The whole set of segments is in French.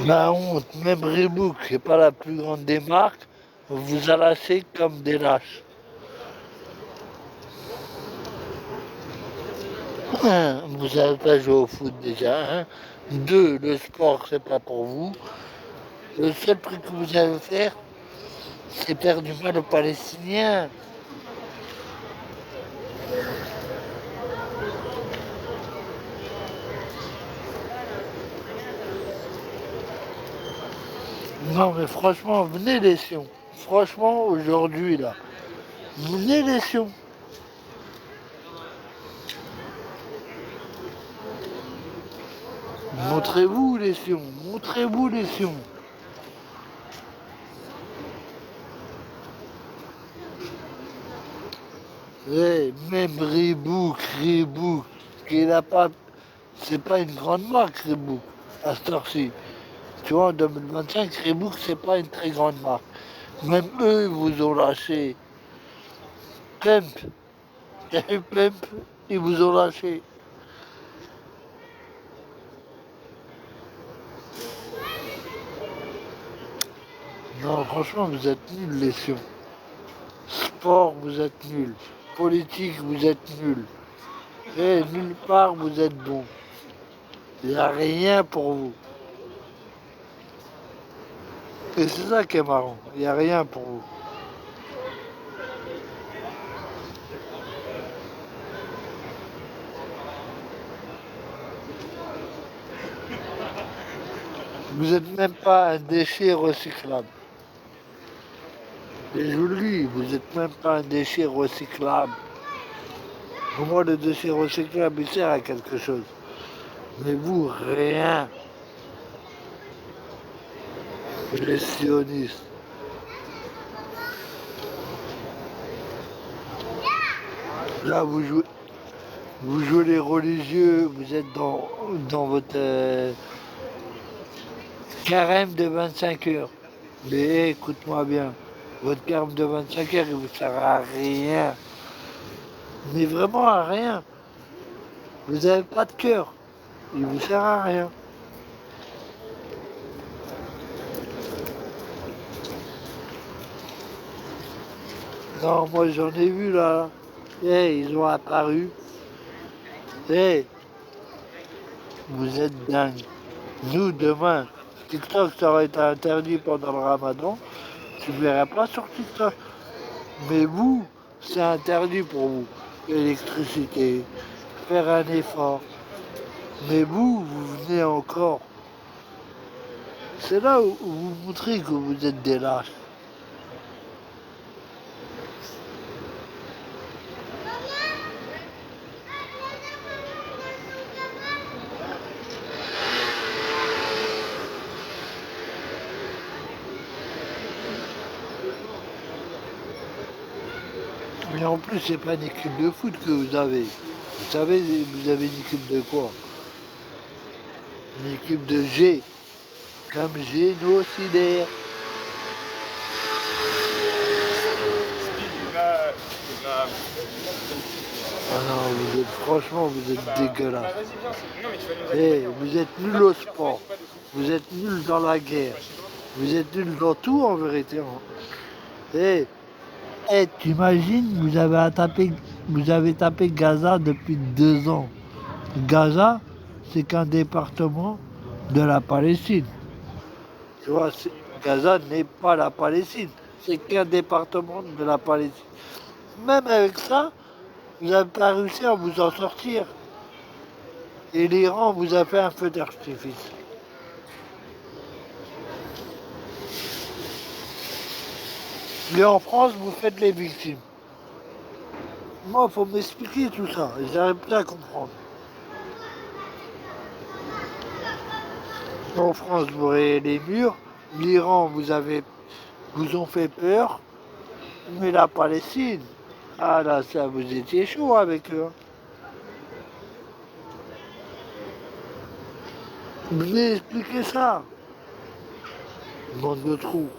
La honte, même Reebok, qui n'est pas la plus grande des marques, vous a lâché comme des lâches. Un, vous n'avez pas joué au foot déjà. Hein. Deux, le sport, c'est pas pour vous. Le seul truc que vous avez fait, c'est faire du mal aux Palestiniens. Non, mais franchement, venez les Sions. Franchement, aujourd'hui, là, venez les Sions. Montrez-vous les Sions. Montrez-vous les Sions. Eh, même Reebok, qui n'a pas, c'est pas une grande marque, Reebok, à cette heure-ci. Tu vois, en 2025, Reebok, c'est pas une très grande marque. Même eux, ils vous ont lâché. Pump, il y a eu Pump, ils vous ont lâché. Non, franchement, vous êtes nuls, les Sions. Sport, vous êtes nuls. Politique, vous êtes nuls. Et nulle part, vous êtes bons. Il n'y a rien pour vous. Et c'est ça qui est marrant. Il n'y a rien pour vous. Vous n'êtes même pas un déchet recyclable. Et je vous le dis, vous n'êtes même pas un déchet recyclable. Pour moi, le déchet recyclable, il sert à quelque chose. Mais vous, rien. Les sionistes. Là, vous jouez les religieux, vous êtes dans votre carême de 25 heures. Mais écoute-moi bien, votre carême de 25 heures, il vous sert à rien. Mais vraiment à rien. Vous n'avez pas de cœur. Il vous sert à rien. Non, moi j'en ai vu là. Ils ont apparu. Eh, vous êtes dingue. Nous, demain, TikTok, ça aurait été interdit pendant le ramadan. Tu ne verrais pas sur TikTok. Mais vous, c'est interdit pour vous. L'électricité, faire un effort. Mais vous venez encore. C'est là où vous montrez que vous êtes des lâches. Mais en plus, c'est pas une équipe de foot que vous avez. Vous savez, vous avez une équipe de quoi? Une équipe de G, comme génocidaire. Ah non, franchement, vous êtes dégueulasse. Vous êtes nuls au sport. Vous êtes nuls dans la guerre. Vous êtes nuls dans tout en vérité. T'imagines, vous avez tapé Gaza depuis 2 ans. Gaza, c'est qu'un département de la Palestine. Tu vois, Gaza n'est pas la Palestine. C'est qu'un département de la Palestine. Même avec ça, vous n'avez pas réussi à vous en sortir. Et l'Iran vous a fait un feu d'artifice. Et en France, vous faites les victimes. Moi, il faut m'expliquer tout ça. J'arrive plus à comprendre. En France, vous rayez les murs. L'Iran, vous ont fait peur. Mais la Palestine, ah là, ça, vous étiez chaud avec eux. Venez expliquer ça. Bande de trous.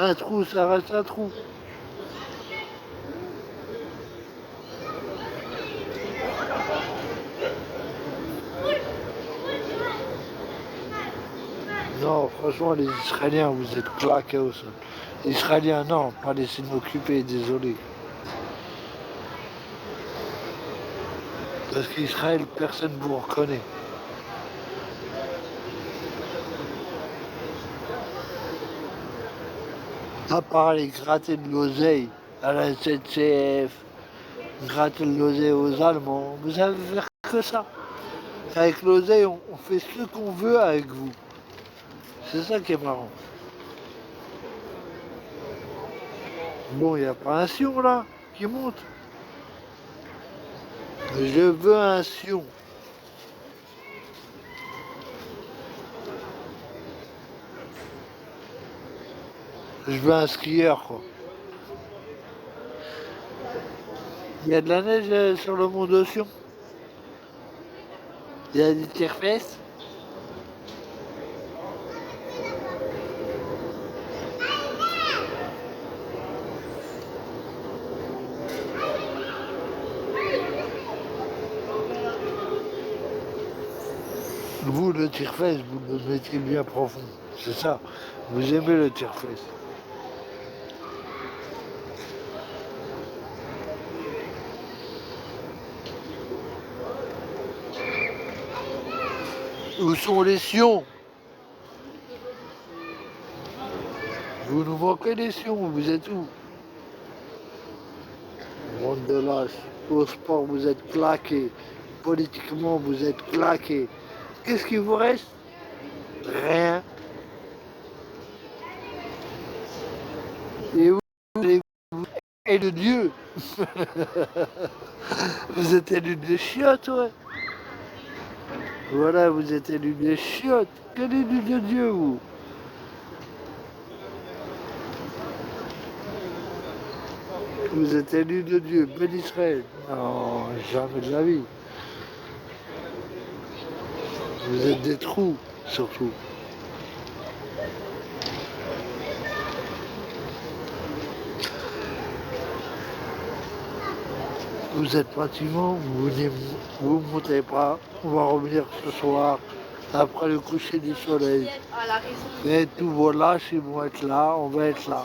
Un trou, ça reste un trou. Non, franchement, les Israéliens, vous êtes claqués au sol. Israéliens, non, Palestine occupée, désolé. Parce qu'Israël, personne ne vous reconnaît. À part aller gratter de l'oseille à la SNCF, gratter de l'oseille aux Allemands, vous savez faire que ça. Avec l'oseille, on fait ce qu'on veut avec vous. C'est ça qui est marrant. Bon, il n'y a pas un sion là qui monte. Je veux un sion. Je veux un skieur, quoi. Il y a de la neige sur le mont de Sion. Il y a des tire-fesses. Vous, le tire-fesses, vous le mettez bien profond. C'est ça. Vous aimez le tire-fesses. Où sont les sions? Vous nous manquez les sions, vous êtes où? Monde de lâche. Au sport, vous êtes claqués. Politiquement, vous êtes claqués. Qu'est-ce qui vous reste? Rien. Et vous, et de Dieu. Vous êtes élu de chiottes, ouais. Voilà, vous êtes élu de chiottes. Quel élu de Dieu, vous? Vous êtes élu de Dieu, Ben Israël. Non, jamais de la vie. Vous êtes des trous, surtout. Vous êtes pratiquement, vous montez pas. On va revenir ce soir, après le coucher du soleil. Et tous vos lâches, ils vont être là, on va être là.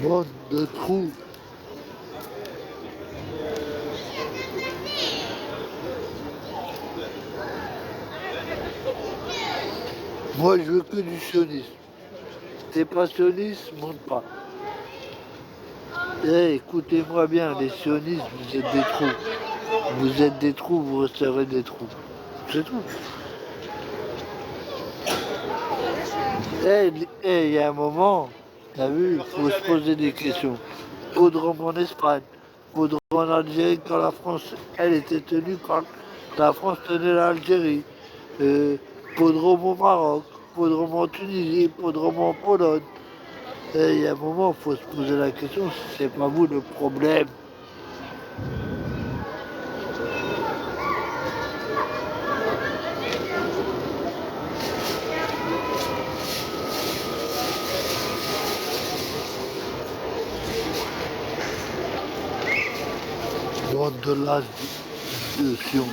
Bande de trous. Moi, je veux que du sionisme. T'es pas sioniste, monte pas. Eh, écoutez-moi bien, les sionistes, vous êtes des trous. Vous êtes des trous, vous resterez des trous. C'est tout. Il y a un moment, t'as vu, il faut se poser des questions. Podrome en Espagne, Podrome en Algérie quand la France, elle était tenue quand la France tenait l'Algérie. Podrome au Maroc, Podrome en Tunisie, Podrome en Pologne. Il y a un moment, il faut se poser la question si c'est pas vous le problème. Bande de l'âge de Sion.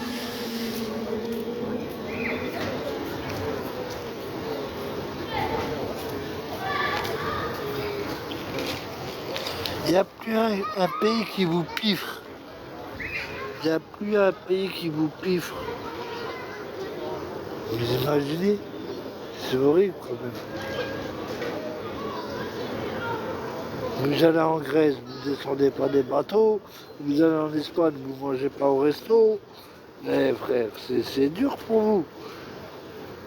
Il n'y a plus un pays qui vous piffre. Il n'y a plus un pays qui vous piffre. Vous imaginez? C'est horrible quand même. Vous allez en Grèce, vous ne descendez pas des bateaux. Vous allez en Espagne, vous ne mangez pas au resto. Mais frère, c'est dur pour vous.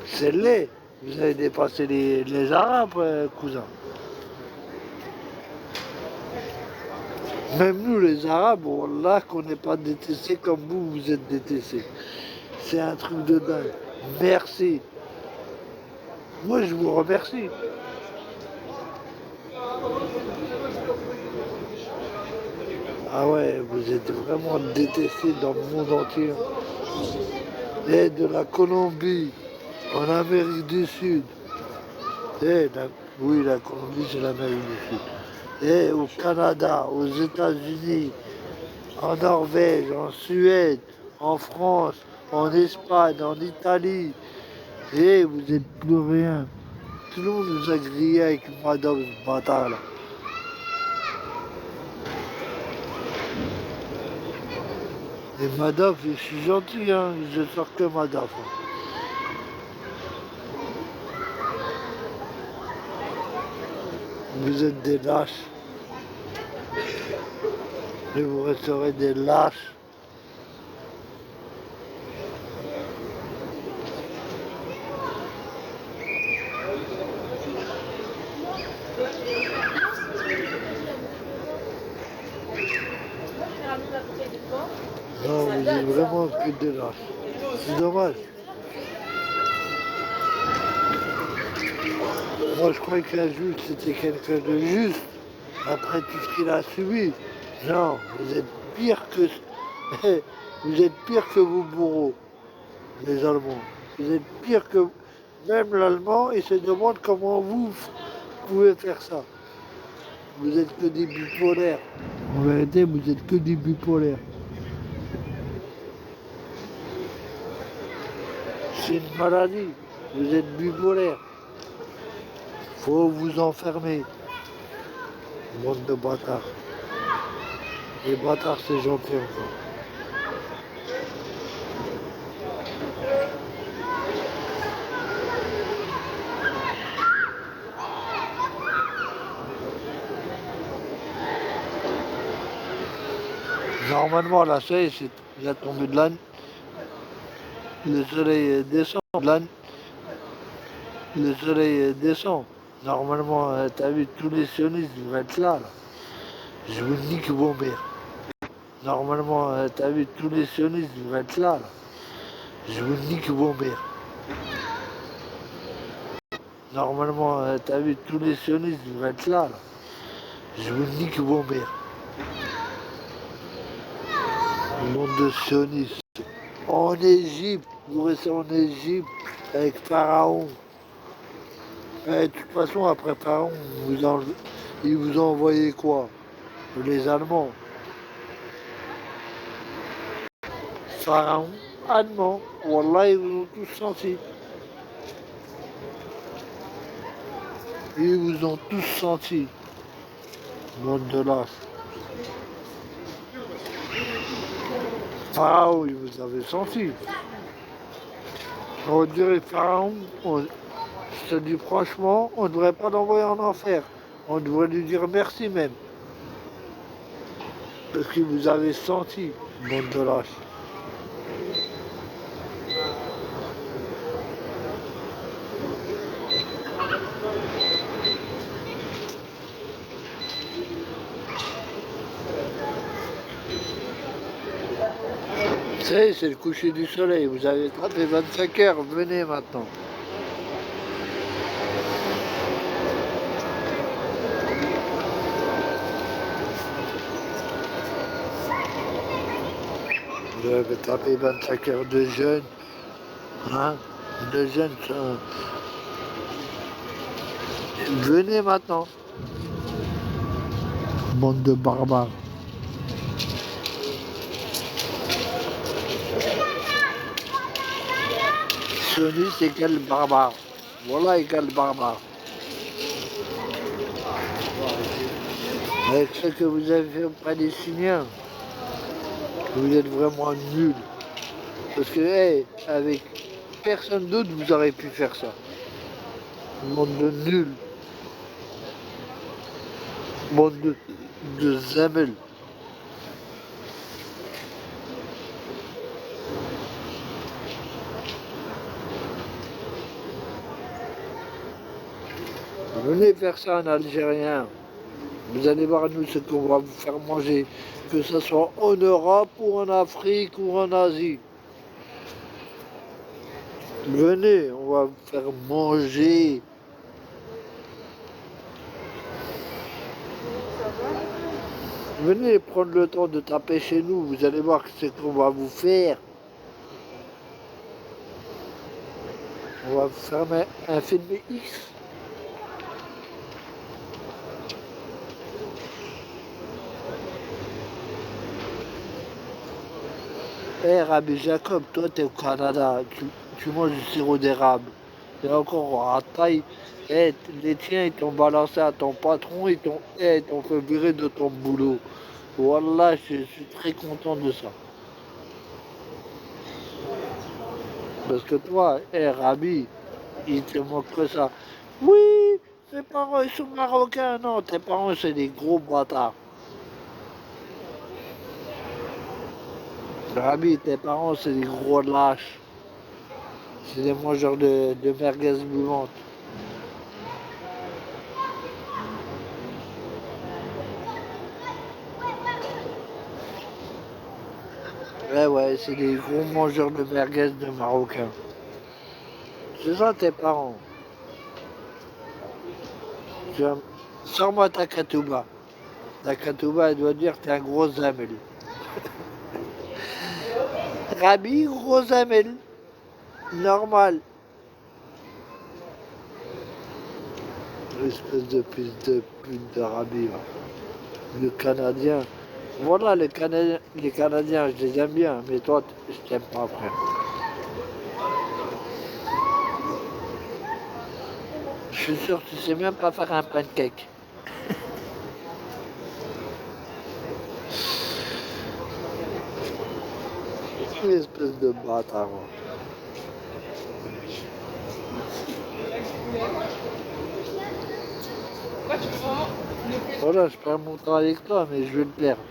C'est laid. Vous avez dépassé les Arabes, cousin. Même nous, les Arabes, là qu'on n'est pas détestés comme vous, vous êtes détestés. C'est un truc de dingue. Merci. Moi, je vous remercie. Ah ouais, vous êtes vraiment détestés dans le monde entier. Et de la Colombie, en Amérique du Sud. Et oui, la Colombie, c'est l'Amérique du Sud. Et au Canada, aux États-Unis, en Norvège, en Suède, en France, en Espagne, en Italie. Et vous êtes plus rien. Tout le monde nous a grillé avec Madame ce bâtard là. Et Madame, je suis gentil, hein, je sors que Madame. Vous êtes des lâches. Et vous resterez des lâches. Non, vous êtes vraiment que des lâches. C'est dommage. Moi, je croyais qu'un juge, c'était quelqu'un de juste, après tout ce qu'il a subi. Non, vous êtes pire que... vous êtes pire que vos bourreaux, les Allemands. Vous êtes pire que... Même l'Allemand, il se demande comment vous pouvez faire ça. Vous êtes que des bipolaires. En vérité, vous êtes que des bipolaires. C'est une maladie. Vous êtes bipolaire. Faut vous enfermer. Bande de bâtards. Les bâtards, c'est gentil encore. Normalement, là, ça y est, c'est la tombée de l'âne. Le soleil descend. Le soleil descend. Normalement, t'as vu, tous les sionistes vont être là. Je vous nique vos mères. Normalement, t'as vu, tous les sionistes vont être là. Je vous nique vos mères. Normalement, t'as vu, tous les sionistes vont être là. Je vous nique vos mères. Monde de sionistes. En Égypte, vous restez en Égypte avec Pharaon. Et de toute façon, après Pharaon, ils vous ont envoyé quoi? Les Allemands. Pharaon, Allemand. Wallah, ils vous ont tous senti. Ils vous ont tous senti. Monde de lâches. Pharaon, il vous avait senti. On dirait Pharaon, je te dis franchement, on ne devrait pas l'envoyer en enfer. On devrait lui dire merci même. Parce qu'il vous avait senti, monde de lâches. C'est le coucher du soleil. Vous avez attrapé 25 heures. Venez maintenant. Vous avez tapé 25 heures de jeûne. Hein? De jeûne, ça. Venez maintenant. Bande de barbares. Sioniste égale barbare. Voilà égale barbare. Avec ce que vous avez fait aux Palestiniens, vous êtes vraiment nuls. Parce que, hey, avec personne d'autre, vous auriez pu faire ça. Monde de nuls. Monde de zamel. Venez faire ça en Algérien. Vous allez voir nous ce qu'on va vous faire manger. Que ce soit en Europe ou en Afrique ou en Asie. Venez, on va vous faire manger. Venez prendre le temps de taper chez nous, vous allez voir ce qu'on va vous faire. On va vous faire un film X. Eh, Rabbi Jacob, toi t'es au Canada, tu manges du sirop d'érable. Et encore à taille, eh, les tiens ils t'ont balancé à ton patron, ils t'ont fait virer de ton boulot. Wallah, je suis très content de ça. Parce que toi, eh, Rabbi, il te manque que ça. Oui, tes parents ils sont marocains. Non, tes parents c'est des gros bâtards. Rabbi, tes parents c'est des gros lâches. C'est des mangeurs de merguez bouillantes. Ouais, ouais, c'est des gros mangeurs de merguez de Marocains. C'est ça tes parents. Tu vois, sors-moi ta katouba. Ta katouba, elle doit dire que t'es un gros zamel. Rabbi, gros zamel. Normal. Espèce de fils de pute de Rabbi. Va. Le Canadien. Voilà, les Canadiens, je les aime bien. Mais toi, je t'aime pas, frère. Je suis sûr que tu sais même pas faire un pancake. Espèce de bâtard. Va. Voilà, je perds mon temps avec toi, mais je vais le perdre.